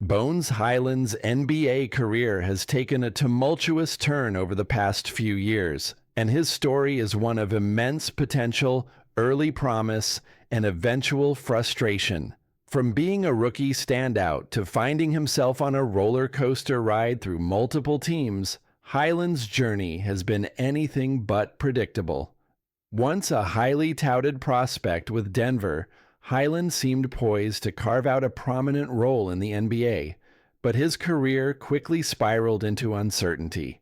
Bones Highland's NBA career has taken a tumultuous turn over the past few years, and his story is one of immense potential, early promise, and eventual frustration. From being a rookie standout to finding himself on a roller coaster ride through multiple teams, Hyland's journey has been anything but predictable. Once a highly touted prospect with Denver, Hyland seemed poised to carve out a prominent role in the NBA, but his career quickly spiraled into uncertainty.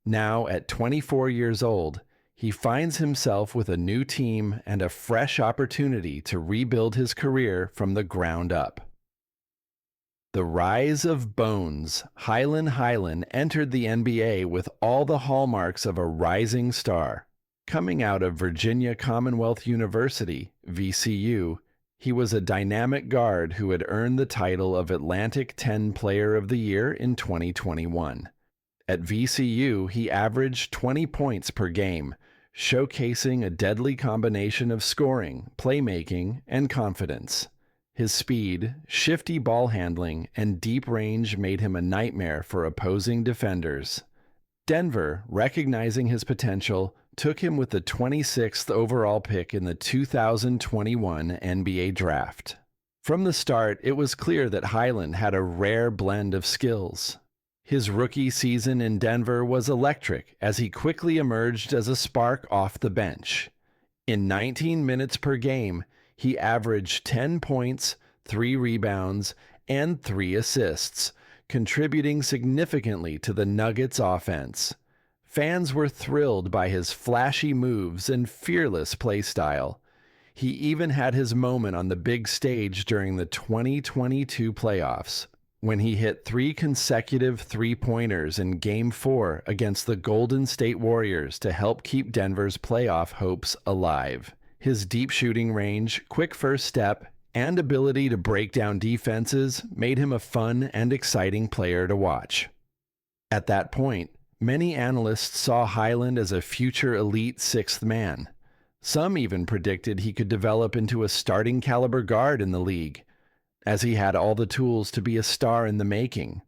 Now, at 24 years old, he finds himself with a new team and a fresh opportunity to rebuild his career from the ground up. The rise of Bones Highland entered the NBA with all the hallmarks of a rising star. Coming out of Virginia Commonwealth University, VCU, he was a dynamic guard who had earned the title of Atlantic 10 Player of the Year in 2021. At VCU, he averaged 20 points per game, showcasing a deadly combination of scoring, playmaking, and confidence. His speed, shifty ball handling, and deep range made him a nightmare for opposing defenders. Denver, recognizing his potential, took him with the 26th overall pick in the 2021 NBA Draft. From the start, it was clear that Hyland had a rare blend of skills. His rookie season in Denver was electric as he quickly emerged as a spark off the bench. In 19 minutes per game, he averaged 10 points, 3 rebounds, and 3 assists, contributing significantly to the Nuggets' offense. Fans were thrilled by his flashy moves and fearless play style. He even had his moment on the big stage during the 2022 playoffs, when he hit 3 consecutive three-pointers in Game 4 against the Golden State Warriors to help keep Denver's playoff hopes alive. His deep shooting range, quick first step, and ability to break down defenses made him a fun and exciting player to watch. At that point, many analysts saw Hyland as a future elite sixth man. Some even predicted he could develop into a starting caliber guard in the league, as he had all the tools to be a star in the making.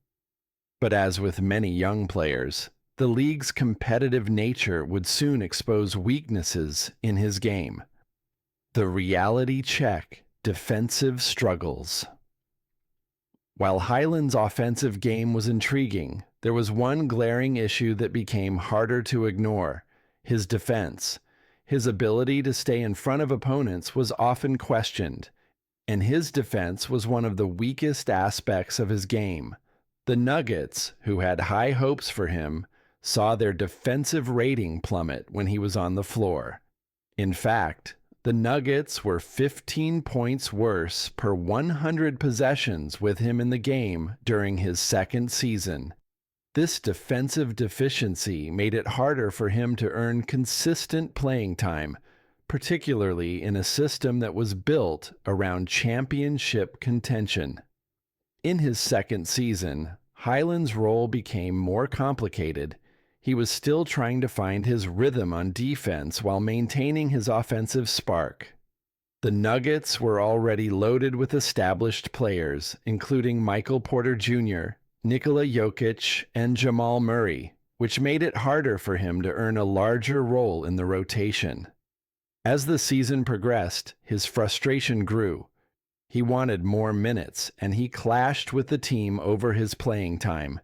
But as with many young players, the league's competitive nature would soon expose weaknesses in his game. The reality check: defensive struggles. While Hyland's offensive game was intriguing, there was one glaring issue that became harder to ignore: his defense. His ability to stay in front of opponents was often questioned, and his defense was one of the weakest aspects of his game. The Nuggets, who had high hopes for him, saw their defensive rating plummet when he was on the floor. In fact, the Nuggets were 15 points worse per 100 possessions with him in the game during his second season. This defensive deficiency made it harder for him to earn consistent playing time, particularly in a system that was built around championship contention. In his second season, Hyland's role became more complicated. He was still trying to find his rhythm on defense while maintaining his offensive spark. The Nuggets were already loaded with established players, including Michael Porter Jr., Nikola Jokic, and Jamal Murray, which made it harder for him to earn a larger role in the rotation. As the season progressed, his frustration grew. He wanted more minutes, and he clashed with the team over his playing time,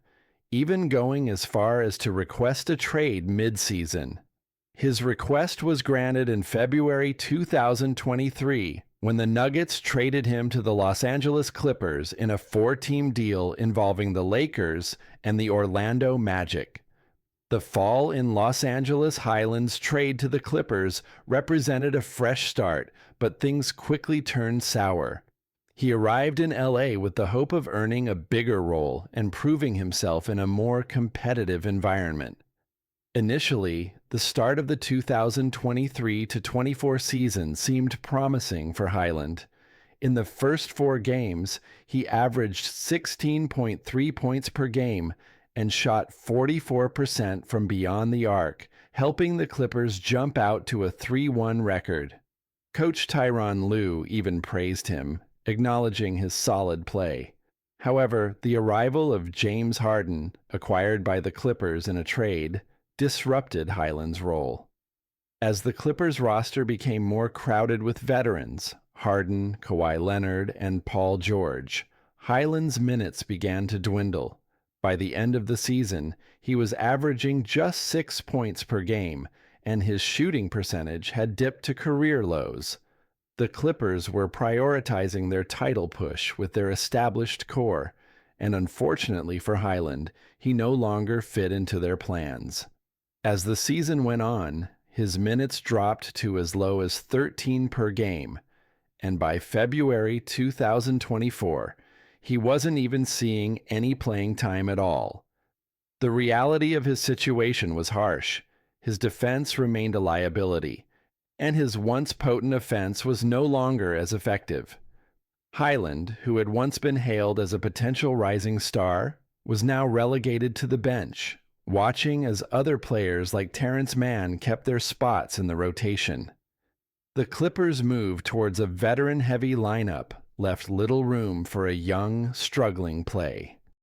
even going as far as to request a trade mid-season. His request was granted in February 2023, when the Nuggets traded him to the Los Angeles Clippers in a 4-team deal involving the Lakers and the Orlando Magic. The fall in Los Angeles Hyland's trade to the Clippers represented a fresh start, but things quickly turned sour. He arrived in LA with the hope of earning a bigger role and proving himself in a more competitive environment. Initially, the start of the 2023-24 season seemed promising for Hyland. In the first 4 games, he averaged 16.3 points per game and shot 44% from beyond the arc, helping the Clippers jump out to a 3-1 record. Coach Tyronn Lue even praised him, acknowledging his solid play. However, the arrival of James Harden, acquired by the Clippers in a trade, disrupted Hyland's role. As the Clippers roster became more crowded with veterans, Harden, Kawhi Leonard, and Paul George, Hyland's minutes began to dwindle. By the end of the season, he was averaging just 6 points per game, and his shooting percentage had dipped to career lows. The Clippers were prioritizing their title push with their established core, and unfortunately for Hyland, he no longer fit into their plans. As the season went on, his minutes dropped to as low as 13 per game, and by February 2024, he wasn't even seeing any playing time at all. The reality of his situation was harsh. His defense remained a liability, and his once potent offense was no longer as effective. Hyland, who had once been hailed as a potential rising star, was now relegated to the bench, watching as other players like Terrence Mann kept their spots in the rotation. The Clippers' move towards a veteran-heavy lineup left little room for a young, struggling play.